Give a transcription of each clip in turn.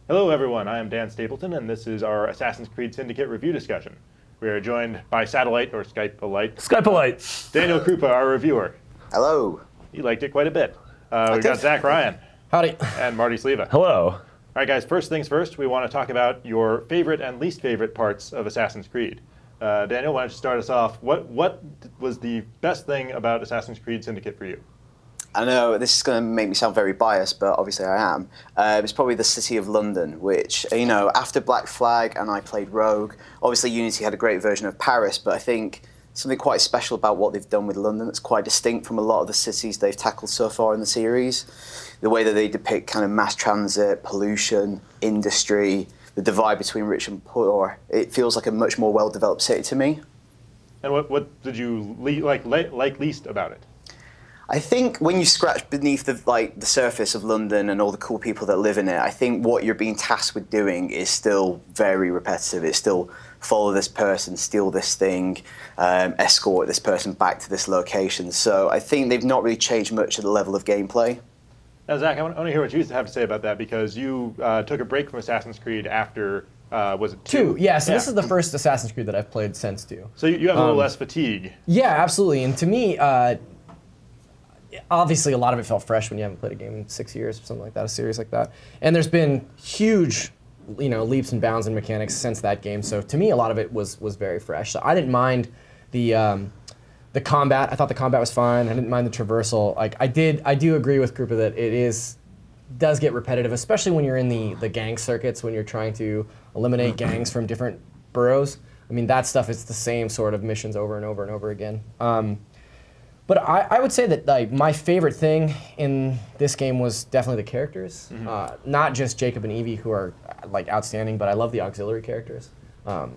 Hello everyone, I am Dan Stapleton and this is our Assassin's Creed Syndicate review discussion. We are joined by Satellite, or Skype-alite. Skype-alite. Daniel Krupa, our reviewer. Hello. He liked it quite a bit. We've got Zach Ryan. Howdy. And Marty Sleva. Hello. All right guys, first things first, we want to talk about your favorite and least favorite parts of Assassin's Creed. Daniel, why don't you start us off? What was the best thing about Assassin's Creed Syndicate for you? I know this is going to make me sound very biased, but obviously I am. It's probably the city of London, which, after Black Flag and I played Rogue, obviously Unity had a great version of Paris, but I think something quite special about what they've done with London that's quite distinct from a lot of the cities they've tackled so far in the series. The way that they depict kind of mass transit, pollution, industry, the divide between rich and poor, it feels like a much more well-developed city to me. And what did you like least about it? I think when you scratch beneath the surface of London and all the cool people that live in it, I think what you're being tasked with doing is still very repetitive. It's still follow this person, steal this thing, escort this person back to this location. So I think they've not really changed much at the level of gameplay. Now, Zach, I want to hear what you have to say about that, because you took a break from Assassin's Creed after, was it 2? Yeah, so this is the first Assassin's Creed that I've played since 2. So you have a little less fatigue. Yeah, absolutely. And to me, obviously a lot of it felt fresh when you haven't played a game in 6 years or something like that, a series like that. And there's been huge, leaps and bounds in mechanics since that game. So to me, a lot of it was very fresh. So I didn't mind the combat. I thought the combat was fine. I didn't mind the traversal. Like I do agree with Krupa that it does get repetitive, especially when you're in the gang circuits, when you're trying to eliminate gangs from different boroughs. I mean, that stuff is the same sort of missions over and over and over again. But I would say that my favorite thing in this game was definitely the characters. Mm-hmm. Not just Jacob and Evie, who are outstanding, but I love the auxiliary characters. I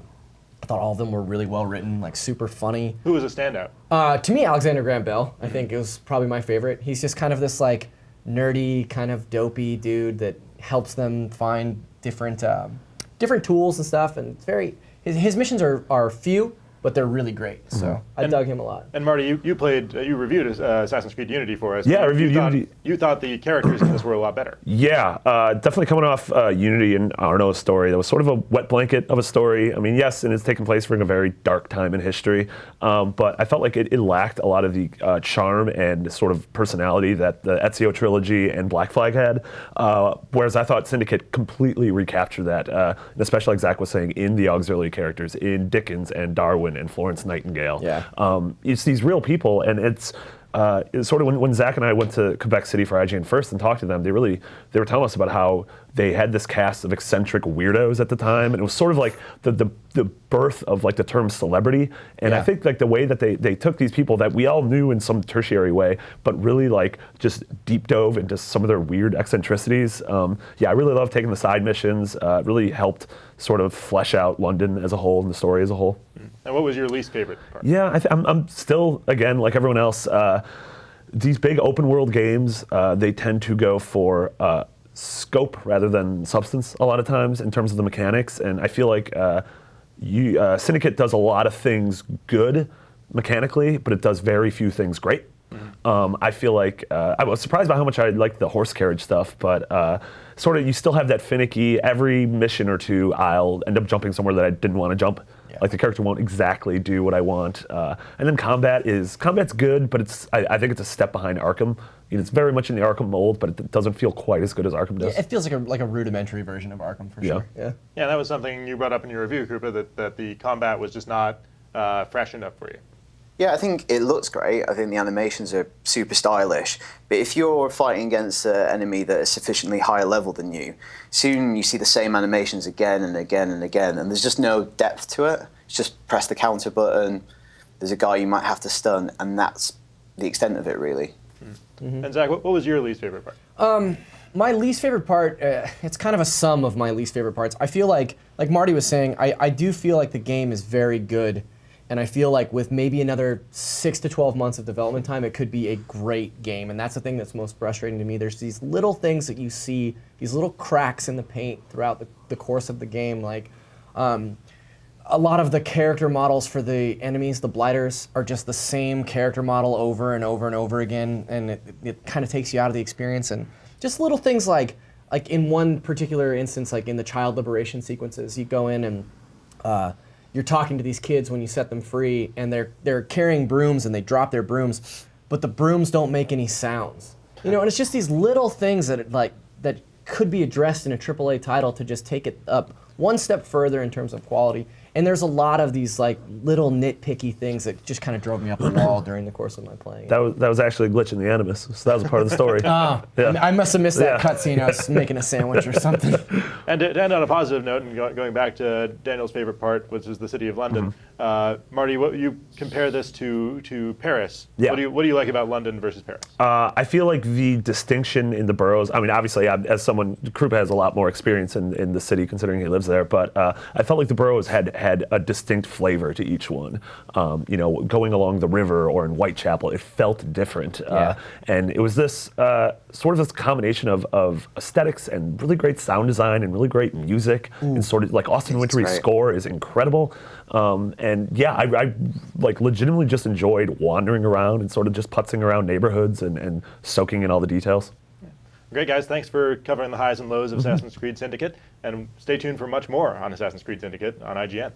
thought all of them were really well written, super funny. Who was a standout? To me, Alexander Graham Bell, I think, is probably my favorite. He's just kind of this nerdy, kind of dopey dude that helps them find different tools and stuff. And it's his missions are few, but they're really great, so I dug him a lot. And Marty, you reviewed Assassin's Creed Unity for us. Yeah, I reviewed Unity. You thought the characters in this were a lot better. Yeah, definitely coming off Unity and Arno's story. That was sort of a wet blanket of a story. I mean, yes, and it's taking place during a very dark time in history, but I felt like it lacked a lot of the charm and sort of personality that the Ezio trilogy and Black Flag had, whereas I thought Syndicate completely recaptured that, and especially like Zach was saying, in the auxiliary characters, in Dickens and Darwin and Florence Nightingale. Yeah. It's these real people, and it's sort of when Zach and I went to Quebec City for IGN first and talked to them, they were telling us about how they had this cast of eccentric weirdos at the time, and it was sort of like the birth of the term celebrity. And I think the way that they took these people that we all knew in some tertiary way, but really just deep dove into some of their weird eccentricities. I really loved taking the side missions. It really helped sort of flesh out London as a whole and the story as a whole. And what was your least favorite part? Yeah, I'm still, again, like everyone else, these big open world games, they tend to go for scope rather than substance a lot of times in terms of the mechanics. And I feel like Syndicate does a lot of things good mechanically, but it does very few things great. I feel like I was surprised by how much I liked the horse carriage stuff, but sort of you still have that finicky, every mission or two I'll end up jumping somewhere that I didn't want to jump. Yeah. The character won't exactly do what I want. And then combat's good, but I think it's a step behind Arkham. It's very much in the Arkham mold, but it doesn't feel quite as good as Arkham does. Yeah, it feels like a rudimentary version of Arkham for sure. Yeah, that was something you brought up in your review, Krupa, that the combat was just not fresh enough for you. Yeah, I think it looks great. I think the animations are super stylish. But if you're fighting against an enemy that is sufficiently higher level than you, soon you see the same animations again and again and again, and there's just no depth to it. It's just press the counter button, there's a guy you might have to stun, and that's the extent of it, really. Mm-hmm. And Zach, what was your least favorite part? My least favorite part, it's kind of a sum of my least favorite parts. I feel like Marty was saying, I do feel like the game is very good. And I feel like with maybe another 6 to 12 months of development time, it could be a great game. And that's the thing that's most frustrating to me. There's these little things that you see, these little cracks in the paint throughout the course of the game. A lot of the character models for the enemies, the blighters, are just the same character model over and over and over again. And it kind of takes you out of the experience. And just little things like like in one particular instance, like in the child liberation sequences, you go in and you're talking to these kids when you set them free, and they're carrying brooms and they drop their brooms, but the brooms don't make any sounds. You know, and it's just these little things that could be addressed in a AAA title to just take it up one step further in terms of quality. And there's a lot of these like little nitpicky things that just kind of drove me up the wall during the course of my playing. That was actually a glitch in the Animus, so that was a part of the story. Oh, Yeah. I must have missed that Yeah. cutscene. I was making a sandwich or something. And to end on a positive note, and going back to Daniel's favorite part, which is the city of London, Marty, what you compare this to Paris? Yeah. What do you like about London versus Paris? I feel like the distinction in the boroughs, I mean, obviously, as someone, Krupa has a lot more experience in the city considering he lives there, but I felt like the boroughs had a distinct flavor to each one. You know, going along the river or in Whitechapel, it felt different. And it was this sort of this combination of aesthetics and really great sound design and really great music. And sort of like Austin Wintory's great. score is incredible. And yeah, I like legitimately just enjoyed wandering around and sort of just putzing around neighborhoods and soaking in all the details. Great, guys. Thanks for covering the highs and lows of Assassin's Creed Syndicate. And stay tuned for much more on Assassin's Creed Syndicate on IGN.